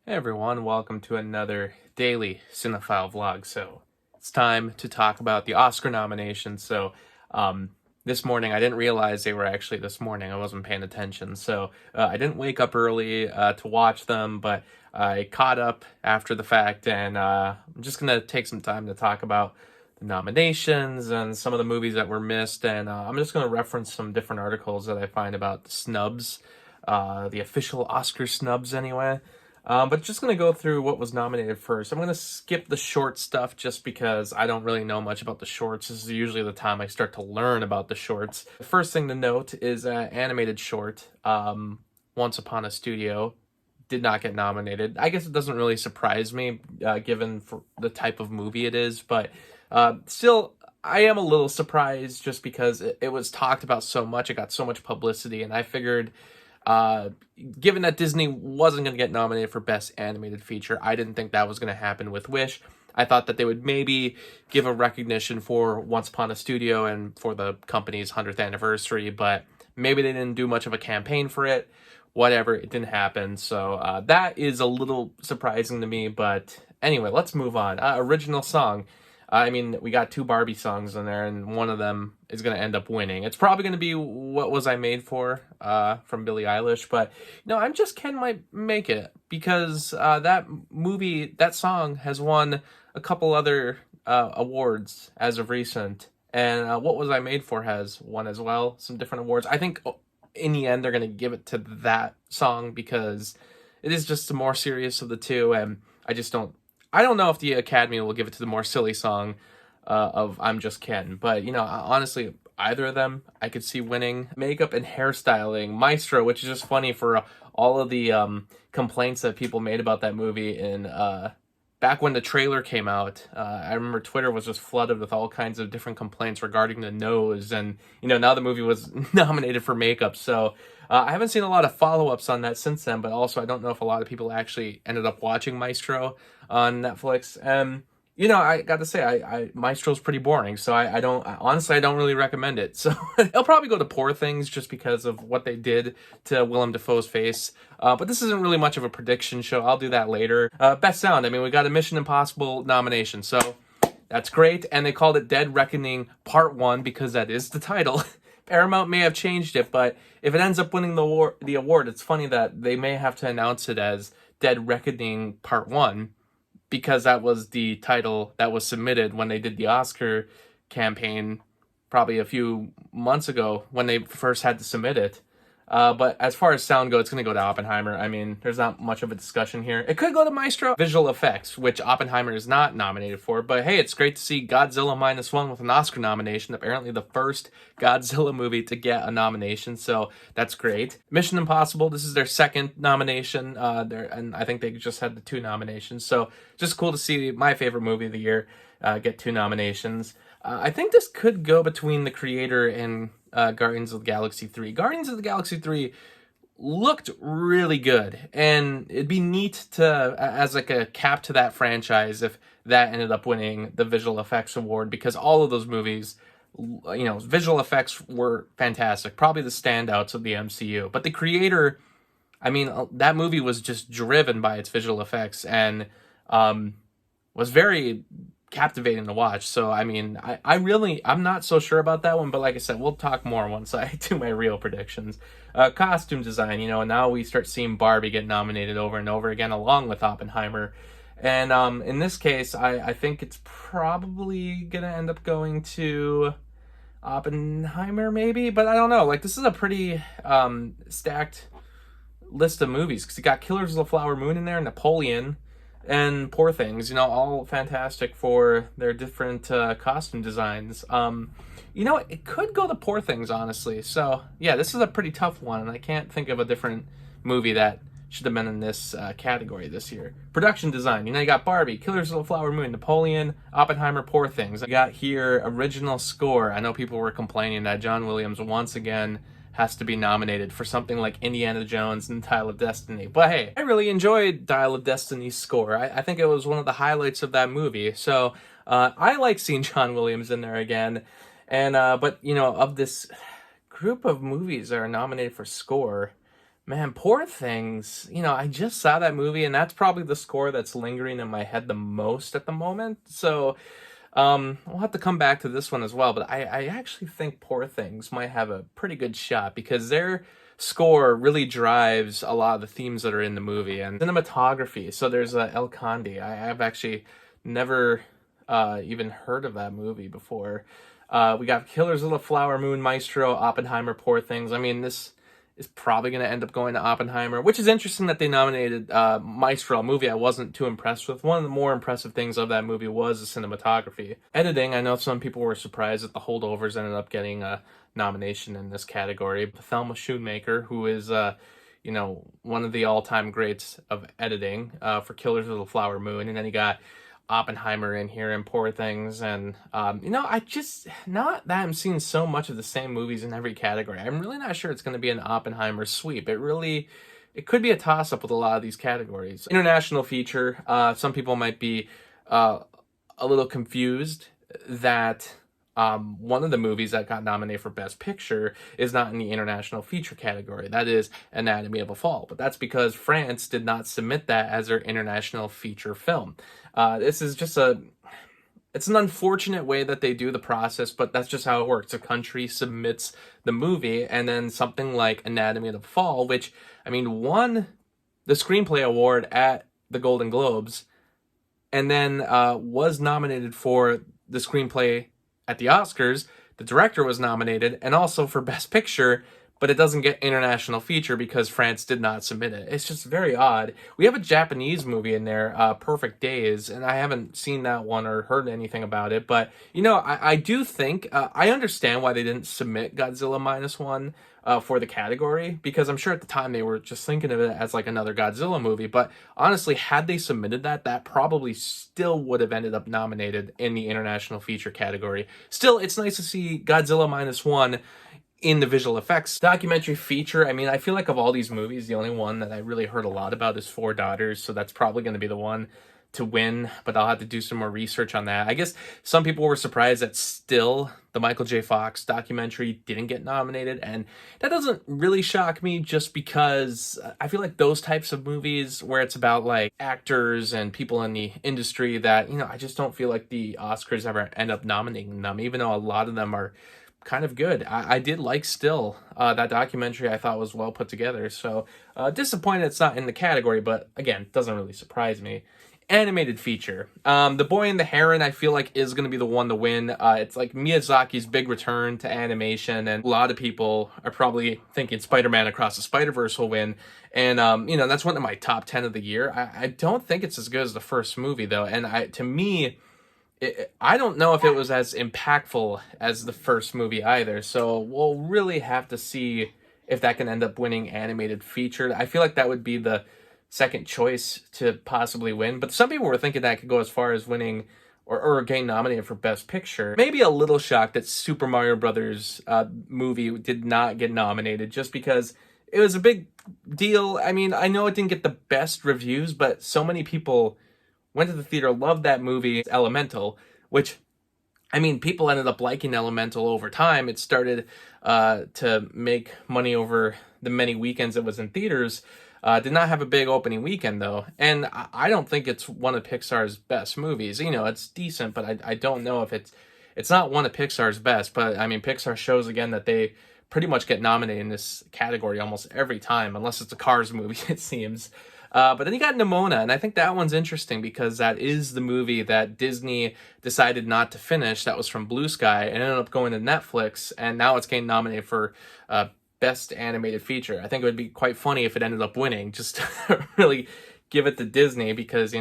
Hey everyone, welcome to another daily cinephile vlog. So it's time to talk about the Oscar nominations. Um, this morning I didn't realize they were actually this morning. I wasn't paying attention, so I didn't wake up early to watch them, but I caught up after the fact, and I'm just gonna take some time to talk about the nominations and some of the movies that were missed, and I'm just gonna reference some different articles that I find about the snubs, the official Oscar snubs anyway. But just going to go through what was nominated first. I'm going to skip the short stuff just because I don't really know much about the shorts. This is usually the time I start to learn about the shorts. The first thing to note is animated short, Once Upon a Studio, did not get nominated. I guess it doesn't really surprise me, given for the type of movie it is, but still, I am a little surprised just because it was talked about so much. It got so much publicity, and I figured uh, given that Disney wasn't going to get nominated for Best Animated Feature, I didn't think that was going to happen with Wish. I thought that they would maybe give a recognition for Once Upon a Studio and for the company's 100th anniversary, but maybe they didn't do much of a campaign for it. Whatever, it didn't happen. So that is a little surprising to me, but anyway, let's move on. Original song. I mean, we got two Barbie songs in there, and one of them is going to end up winning. It's probably going to be What Was I Made For from Billie Eilish, but no, I'm Just Ken might make it because that movie, that song has won a couple other awards as of recent, and What Was I Made For has won as well, some different awards. I think in the end, they're going to give it to that song because it is just the more serious of the two, and I don't know if the Academy will give it to the more silly song of I'm Just Ken, but honestly, either of them I could see winning. Makeup and hairstyling, Maestro, which is just funny for all of the complaints that people made about that movie in back when the trailer came out. I remember Twitter was just flooded with all kinds of different complaints regarding the nose, and now the movie was nominated for makeup. So I haven't seen a lot of follow-ups on that since then, but also I don't know if a lot of people actually ended up watching Maestro on Netflix. I got to say, I Maestro's pretty boring, so I don't honestly I don't really recommend it. So I'll probably go to Poor Things just because of what they did to Willem Dafoe's face. But this isn't really much of a prediction show. I'll do that later. Best Sound. I mean, we got a Mission Impossible nomination, so that's great. And they called it Dead Reckoning Part One because that is the title. Paramount may have changed it, but if it ends up winning the award, it's funny that they may have to announce it as Dead Reckoning Part One because that was the title that was submitted when they did the Oscar campaign probably a few months ago when they first had to submit it. But as far as sound goes, it's going to go to Oppenheimer. I mean, there's not much of a discussion here. It could go to Maestro. Visual effects, which Oppenheimer is not nominated for. But hey, it's great to see Godzilla Minus One with an Oscar nomination. Apparently the first Godzilla movie to get a nomination, so that's great. Mission Impossible, this is their second nomination. And I think they just had the two nominations. So just cool to see my favorite movie of the year get two nominations. I think this could go between the creator and Guardians of the Galaxy 3. Guardians of the Galaxy 3 looked really good, and it'd be neat to, as like a cap to that franchise, if that ended up winning the visual effects award, because all of those movies, visual effects were fantastic, probably the standouts of the MCU. But the creator, I mean, that movie was just driven by its visual effects and was very captivating to watch. So I mean, I'm not so sure about that one, but like I said, we'll talk more once I do my real predictions. Costume design, and now we start seeing Barbie get nominated over and over again along with Oppenheimer. And in this case, I think it's probably gonna end up going to Oppenheimer maybe, but I don't know. Like, this is a pretty stacked list of movies because you got Killers of the Flower Moon in there, Napoleon, and Poor Things, all fantastic for their different costume designs. It could go to Poor Things, honestly. So, yeah, this is a pretty tough one, and I can't think of a different movie that should have been in this category this year. Production design, you got Barbie, Killers of the Flower Moon, Napoleon, Oppenheimer, Poor Things. I got here original score. I know people were complaining that John Williams once again has to be nominated for something like Indiana Jones and Dial of Destiny. But hey, I really enjoyed Dial of Destiny's score. I think it was one of the highlights of that movie. So I like seeing John Williams in there again. And but of this group of movies that are nominated for score, Man, Poor Things, I just saw that movie, and that's probably the score that's lingering in my head the most at the moment. So, we'll have to come back to this one as well, but I actually think Poor Things might have a pretty good shot because their score really drives a lot of the themes that are in the movie and cinematography. So there's El Conde. I've actually never even heard of that movie before. We got Killers of the Flower Moon, Maestro, Oppenheimer, Poor Things. I mean, this is probably going to end up going to Oppenheimer, which is interesting that they nominated Maestro, a movie I wasn't too impressed with. One of the more impressive things of that movie was the cinematography. Editing, I know some people were surprised that The Holdovers ended up getting a nomination in this category. Thelma Schoonmaker, who is, one of the all-time greats of editing for Killers of the Flower Moon, and then you got Oppenheimer in here and Poor Things, and I just, not that I'm seeing so much of the same movies in every category, I'm really not sure it's going to be an Oppenheimer sweep. It could be a toss-up with a lot of these categories. International feature, some people might be a little confused that one of the movies that got nominated for Best Picture is not in the international feature category. That is Anatomy of a Fall. But that's because France did not submit that as their international feature film. This is just it's an unfortunate way that they do the process, but that's just how it works. A country submits the movie, and then something like Anatomy of the Fall, which, won the Screenplay Award at the Golden Globes, and then was nominated for the screenplay at the Oscars. The director was nominated, and also for Best Picture, but it doesn't get international feature because France did not submit it. It's just very odd. We have a Japanese movie in there, Perfect Days, and I haven't seen that one or heard anything about it, but, I do think, I understand why they didn't submit Godzilla Minus One for the category, because I'm sure at the time they were just thinking of it as like another Godzilla movie, but honestly, had they submitted that probably still would have ended up nominated in the international feature category. Still, it's nice to see Godzilla Minus One in the visual effects. Documentary feature, I feel like of all these movies, the only one that I really heard a lot about is Four Daughters, so that's probably going to be the one to win, but I'll have to do some more research on that. I guess some people were surprised that still the Michael J. Fox documentary didn't get nominated, and that doesn't really shock me just because I feel like those types of movies where it's about like actors and people in the industry that, I just don't feel like the Oscars ever end up nominating them, even though a lot of them are kind of good. I did like still that documentary. I thought was well put together, so disappointed it's not in the category, but again, doesn't really surprise me. Animated feature, The Boy and the Heron, I feel like is going to be the one to win. It's like Miyazaki's big return to animation, and a lot of people are probably thinking Spider-Man Across the Spider-Verse will win, and that's one of my top 10 of the year. I don't think it's as good as the first movie though, and to me, I don't know if it was as impactful as the first movie either, so we'll really have to see if that can end up winning animated feature. I feel like that would be the second choice to possibly win, but some people were thinking that could go as far as winning or getting nominated for Best Picture. Maybe a little shocked that Super Mario Brothers movie did not get nominated, just because it was a big deal. I know it didn't get the best reviews, but so many people went to the theater, loved that movie, Elemental, which, people ended up liking Elemental over time. It started to make money over the many weekends it was in theaters. Did not have a big opening weekend, though, and I don't think it's one of Pixar's best movies. It's decent, but I don't know if it's not one of Pixar's best, but, Pixar shows, again, that they pretty much get nominated in this category almost every time, unless it's a Cars movie, it seems. But then you got Nimona, and I think that one's interesting because that is the movie that Disney decided not to finish. That was from Blue Sky and ended up going to Netflix, and now it's getting nominated for Best Animated Feature. I think it would be quite funny if it ended up winning, just to really give it to Disney because,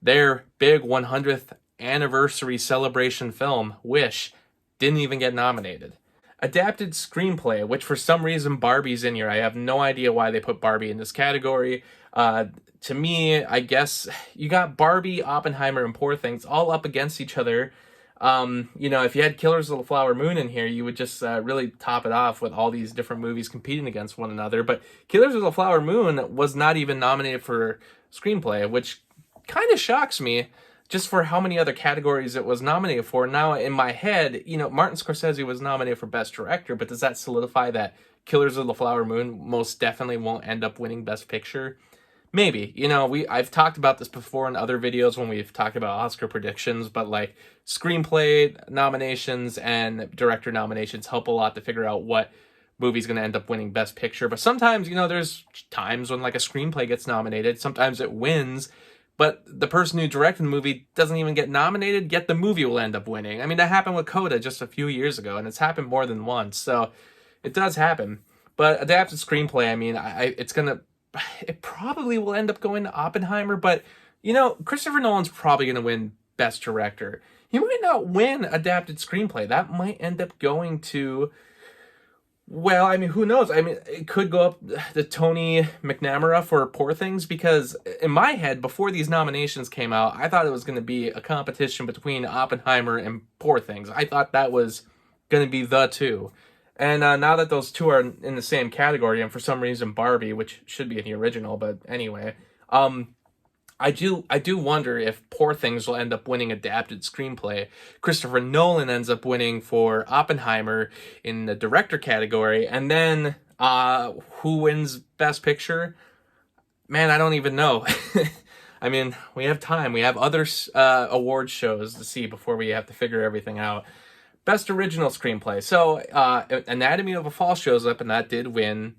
their big 100th anniversary celebration film, Wish, didn't even get nominated. Adapted screenplay, which for some reason Barbie's in here. I have no idea why they put Barbie in this category. To me, I guess you got Barbie, Oppenheimer, and Poor Things all up against each other. If you had Killers of the Flower Moon in here, you would just really top it off with all these different movies competing against one another. But Killers of the Flower Moon was not even nominated for screenplay, which kind of shocks me, just for how many other categories it was nominated for. Now, in my head, Martin Scorsese was nominated for Best Director, but does that solidify that Killers of the Flower Moon most definitely won't end up winning Best Picture. Maybe, you know, I've talked about this before in other videos when we've talked about Oscar predictions, but like screenplay nominations and director nominations help a lot to figure out what movie's going to end up winning Best Picture. But sometimes, you know, there's times when like a screenplay gets nominated, sometimes it wins, but the person who directed the movie doesn't even get nominated, yet the movie will end up winning. I mean, that happened with Coda just a few years ago, and it's happened more than once, so it does happen. But adapted screenplay, I mean, it probably will end up going to Oppenheimer, but, you know, Christopher Nolan's probably going to win Best Director. He might not win adapted screenplay. That might end up going to, well, I mean, who knows? I mean, it could go up to Tony McNamara for Poor Things, because in my head, before these nominations came out, I thought it was going to be a competition between Oppenheimer and Poor Things. I thought that was going to be the two. And now that those two are in the same category, and for some reason Barbie, which should be in the original, but anyway, I do wonder if Poor Things will end up winning adapted screenplay. Christopher Nolan ends up winning for Oppenheimer in the director category, and then who wins Best Picture? Man, I don't even know. I mean, we have time. We have other award shows to see before we have to figure everything out. Best Original Screenplay. So, Anatomy of a Fall shows up, and that did win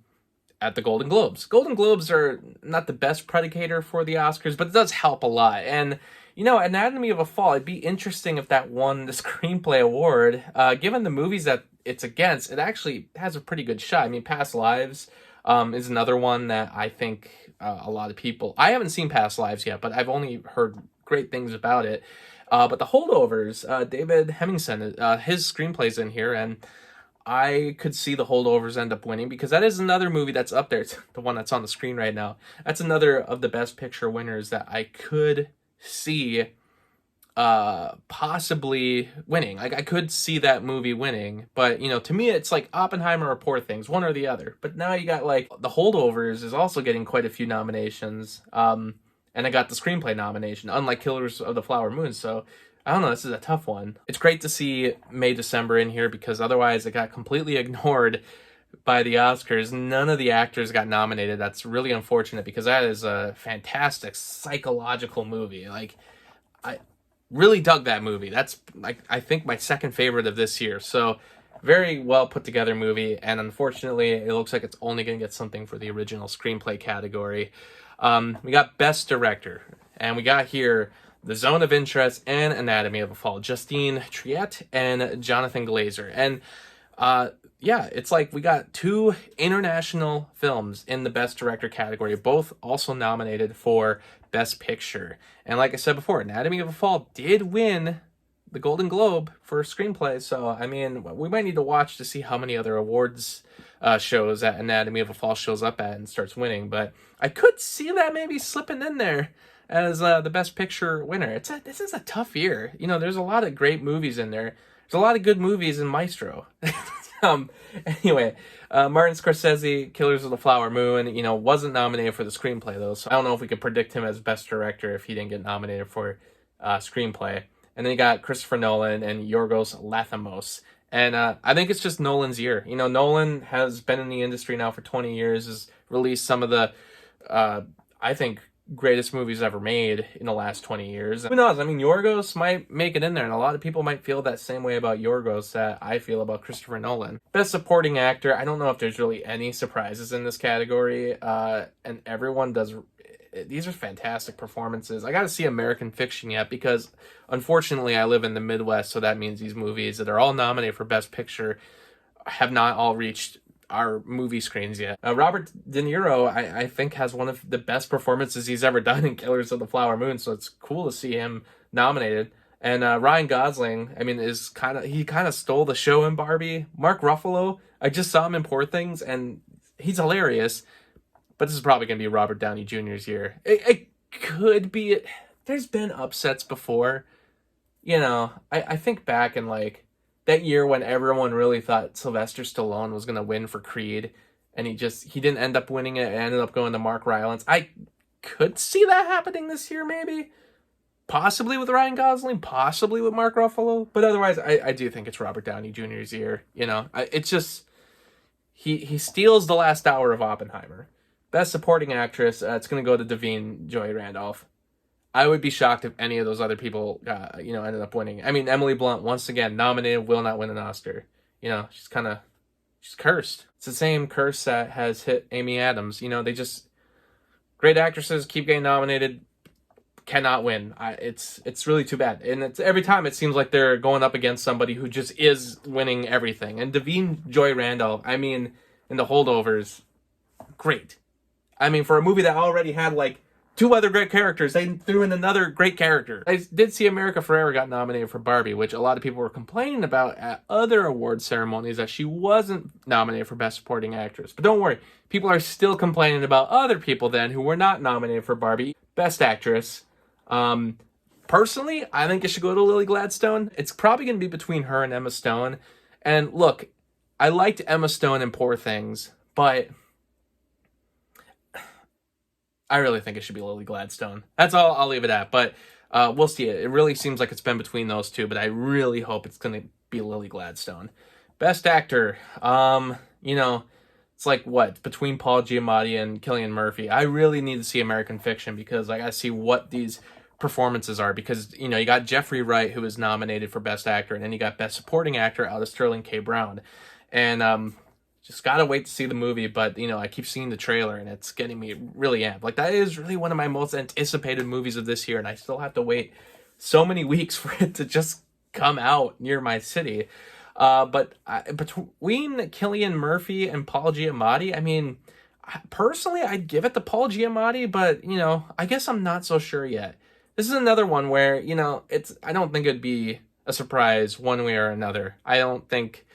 at the Golden Globes. Golden Globes are not the best predicator for the Oscars, but it does help a lot. And, you know, Anatomy of a Fall, it'd be interesting if that won the Screenplay Award. Given the movies that it's against, it actually has a pretty good shot. I mean, Past Lives is another one that I think a lot of people... I haven't seen Past Lives yet, but I've only heard great things about it. But The Holdovers, David Hemmingson, his screenplay's in here, and I could see The Holdovers end up winning, because that is another movie that's up there. It's the one that's on the screen right now. That's another of the Best Picture winners that I could see possibly winning. Like, I could see that movie winning, but, you know, to me, it's like Oppenheimer or Poor Things, one or the other. But now you got, like, The Holdovers is also getting quite a few nominations. And I got the screenplay nomination, unlike Killers of the Flower Moon. So, I don't know, this is a tough one. It's great to see May December in here, because otherwise it got completely ignored by the Oscars. None of the actors got nominated. That's really unfortunate, because that is a fantastic psychological movie. Like, I really dug that movie. That's, like, I think my second favorite of this year. So, very well put together movie, and unfortunately, it looks like it's only going to get something for the original screenplay category. We got Best Director, and we got here The Zone of Interest and Anatomy of a Fall, Justine Triet and Jonathan Glazer. And yeah, it's like we got two international films in the Best Director category, both also nominated for Best Picture. And like I said before, Anatomy of a Fall did win the Golden Globe for screenplay, so I mean, we might need to watch to see how many other awards shows that Anatomy of a Fall shows up at and starts winning, but I could see that maybe slipping in there as the Best Picture winner. This is a tough year. You know, there's a lot of great movies in there. There's a lot of good movies in Maestro. Anyway, Martin Scorsese, Killers of the Flower Moon, you know, wasn't nominated for the screenplay, though, so I don't know if we could predict him as Best Director if he didn't get nominated for screenplay. And then you got Christopher Nolan and Yorgos Lanthimos. And I think it's just Nolan's year. You know, Nolan has been in the industry now for 20 years, has released some of the, I think, greatest movies ever made in the last 20 years. Who knows? I mean, Yorgos might make it in there, and a lot of people might feel that same way about Yorgos that I feel about Christopher Nolan. Best Supporting Actor, I don't know if there's really any surprises in this category, and everyone does... These are fantastic performances. I gotta see American Fiction yet, because unfortunately I live in the Midwest, so that means these movies that are all nominated for Best Picture have not all reached our movie screens yet. Robert De Niro, I think, has one of the best performances he's ever done in Killers of the Flower Moon, so it's cool to see him nominated. And Ryan Gosling, I mean, he kind of stole the show in Barbie. Mark Ruffalo, I just saw him in Poor Things, and he's hilarious. But this is probably going to be Robert Downey Jr.'s year. It could be. There's been upsets before. You know, I think back in, like, that year when everyone really thought Sylvester Stallone was going to win for Creed, and he didn't end up winning it. It ended up going to Mark Rylance. I could see that happening this year, maybe. Possibly with Ryan Gosling, possibly with Mark Ruffalo. But otherwise, I do think it's Robert Downey Jr.'s year. You know, it's just... he steals the last hour of Oppenheimer. Best Supporting Actress, it's going to go to Davine Joy Randolph. I would be shocked if any of those other people, ended up winning. I mean, Emily Blunt, once again, nominated, will not win an Oscar. She's cursed. It's the same curse that has hit Amy Adams. Great actresses keep getting nominated, cannot win. It's really too bad. And it's every time it seems like they're going up against somebody who just is winning everything. And Davine Joy Randolph, I mean, in The Holdovers, great. I mean, for a movie that already had like two other great characters, they threw in another great character. I did see America Ferrera got nominated for Barbie, which a lot of people were complaining about at other award ceremonies that she wasn't nominated for Best Supporting Actress. But don't worry, people are still complaining about other people then who were not nominated for Barbie. Best Actress. Personally, I think it should go to Lily Gladstone. It's probably going to be between her and Emma Stone. And look, I liked Emma Stone in Poor Things, but I really think it should be Lily Gladstone. That's all I'll leave it at. But we'll see. It really seems like it's been between those two, but I really hope it's going to be Lily Gladstone. Best Actor. It's like what? Between Paul Giamatti and Cillian Murphy. I really need to see American Fiction because I got to see what these performances are. Because, you got Jeffrey Wright, who was nominated for Best Actor, and then you got Best Supporting Actor out of Sterling K. Brown. And just got to wait to see the movie. But, I keep seeing the trailer, and it's getting me really amped. Like, that is really one of my most anticipated movies of this year, and I still have to wait so many weeks for it to just come out near my city. But between Cillian Murphy and Paul Giamatti, I mean, personally, I'd give it to Paul Giamatti, but, I guess I'm not so sure yet. This is another one where, I don't think it'd be a surprise one way or another. I don't think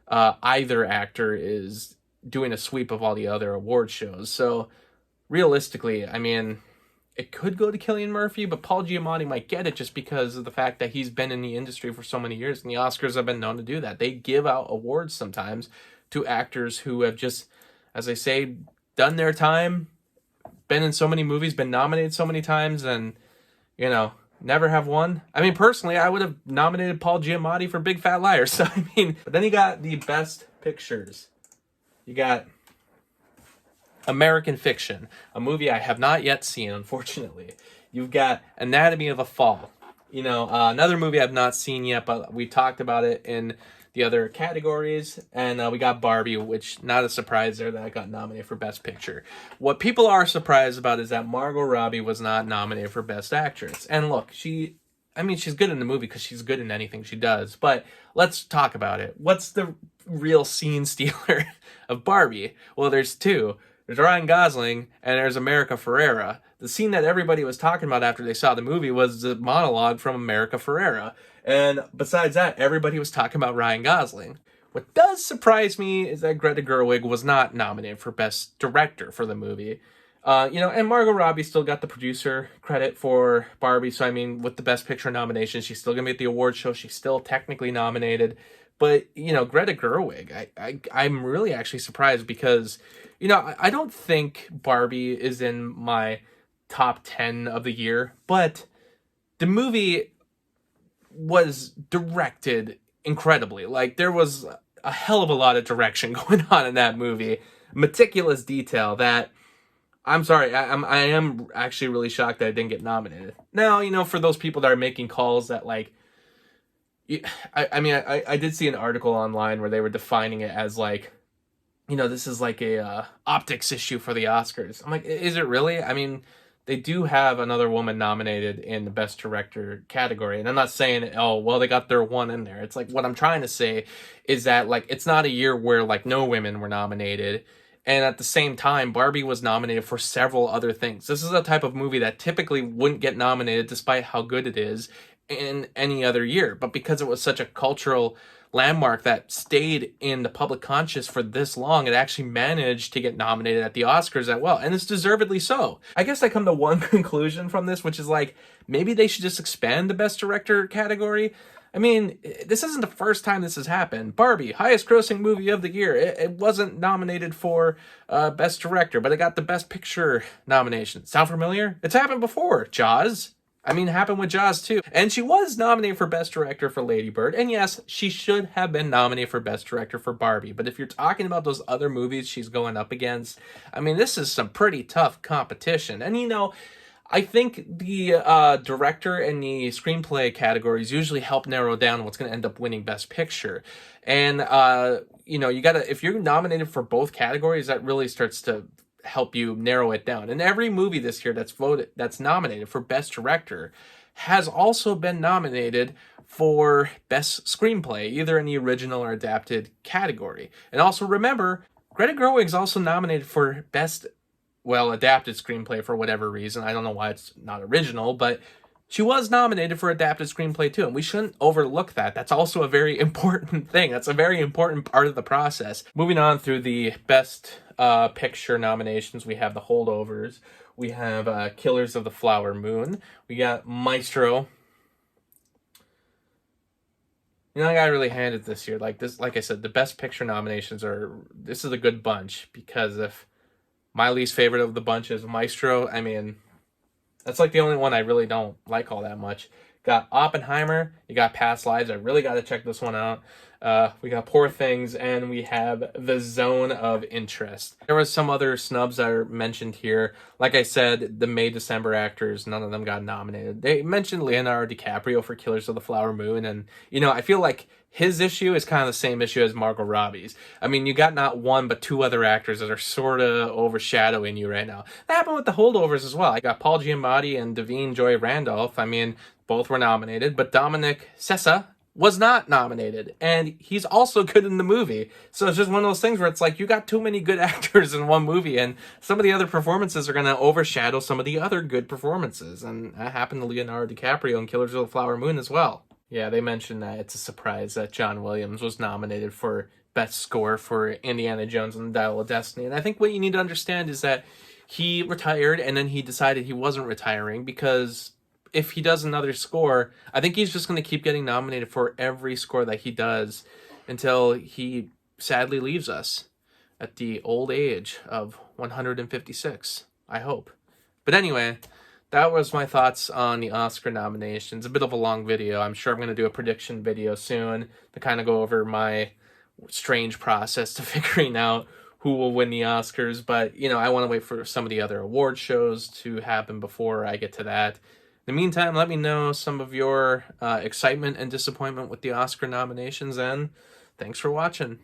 either actor is doing a sweep of all the other award shows. So, realistically, I mean, it could go to Cillian Murphy, but Paul Giamatti might get it just because of the fact that he's been in the industry for so many years, and the Oscars have been known to do that. They give out awards sometimes to actors who have just, as I say, done their time, been in so many movies, been nominated so many times, and, never have won. I mean, personally, I would have nominated Paul Giamatti for Big Fat Liar. So, but then you got the Best Pictures. You got American Fiction, a movie I have not yet seen, unfortunately. You've got Anatomy of a Fall. Another movie I've not seen yet, but we talked about it in the other categories. And we got Barbie, which not a surprise there that I got nominated for Best Picture. What people are surprised about is that Margot Robbie was not nominated for Best Actress. And look, she's good in the movie because she's good in anything she does. But let's talk about it. What's the real scene stealer of Barbie? Well, there's two. There's Ryan Gosling, and there's America Ferrera. The scene that everybody was talking about after they saw the movie was the monologue from America Ferrera. And besides that, everybody was talking about Ryan Gosling. What does surprise me is that Greta Gerwig was not nominated for Best Director for the movie. And Margot Robbie still got the producer credit for Barbie. So, with the Best Picture nomination, she's still going to be at the award show. She's still technically nominated. But, Greta Gerwig, I'm really actually surprised because, I don't think Barbie is in my top 10 of the year, but the movie was directed incredibly. Like, there was a hell of a lot of direction going on in that movie. Meticulous detail that, I'm sorry, I am actually really shocked that I didn't get nominated. Now, for those people that are making calls that, like, I did see an article online where they were defining it as, like, this is like a optics issue for the Oscars. I'm like, is it really? They do have another woman nominated in the Best Director category. And I'm not saying, oh, well, they got their one in there. It's like, what I'm trying to say is that, like, it's not a year where, like, no women were nominated. And at the same time, Barbie was nominated for several other things. This is a type of movie that typically wouldn't get nominated despite how good it is in any other year. But because it was such a cultural landmark that stayed in the public conscious for this long, it actually managed to get nominated at the Oscars as well, and it's deservedly so. I guess I come to one conclusion from this, which is like, maybe they should just expand the Best Director category. This isn't the first time this has happened. Barbie, highest grossing movie of the year. It wasn't nominated for Best Director, but it got the Best Picture nomination. Sound familiar? It's happened before. Jaws. I mean, it happened with Jaws too. And she was nominated for Best Director for Lady Bird. And yes, she should have been nominated for Best Director for Barbie. But if you're talking about those other movies she's going up against, I mean, this is some pretty tough competition. And you know, I think the director and the screenplay categories usually help narrow down what's going to end up winning Best Picture. And, you know, you got to, if you're nominated for both categories, that really starts to help you narrow it down. And every movie this year that's nominated for Best Director has also been nominated for Best Screenplay, either in the original or adapted category. And also remember, Greta Gerwig's also nominated for Best adapted screenplay for whatever reason. I don't know why it's not original, but she was nominated for adapted screenplay too, and we shouldn't overlook that. That's also a very important thing. That's a very important part of the process. Moving on through the Best Picture nominations, we have The Holdovers. We have Killers of the Flower Moon. We got Maestro. You know, I got really handed this year. Like I said, the Best Picture nominations this is a good bunch, because if my least favorite of the bunch is Maestro, I mean, that's like the only one I really don't like all that much. Got Oppenheimer, you got Past Lives, I really got to check this one out. We got Poor Things, and we have The Zone of Interest. There was some other snubs that are mentioned here. Like I said, the May-December actors, none of them got nominated. They mentioned Leonardo DiCaprio for Killers of the Flower Moon, and, you know, I feel like his issue is kind of the same issue as Margot Robbie's. I mean, you got not one, but two other actors that are sort of overshadowing you right now. That happened with The Holdovers as well. I got Paul Giamatti and Davine Joy Randolph. I mean, both were nominated, but Dominic Sessa was not nominated, and he's also good in the movie. So it's just one of those things where it's like, you got too many good actors in one movie, and some of the other performances are going to overshadow some of the other good performances, and that happened to Leonardo DiCaprio in Killers of the Flower Moon as well. Yeah, they mentioned that it's a surprise that John Williams was nominated for Best Score for Indiana Jones and the Dial of Destiny. And I think what you need to understand is that he retired, and then he decided he wasn't retiring, because if he does another score, I think he's just going to keep getting nominated for every score that he does until he sadly leaves us at the old age of 156, I hope. But anyway, that was my thoughts on the Oscar nominations. A bit of a long video. I'm sure I'm going to do a prediction video soon to kind of go over my strange process to figuring out who will win the Oscars. But, you know, I want to wait for some of the other award shows to happen before I get to that. In the meantime, let me know some of your excitement and disappointment with the Oscar nominations, and thanks for watching.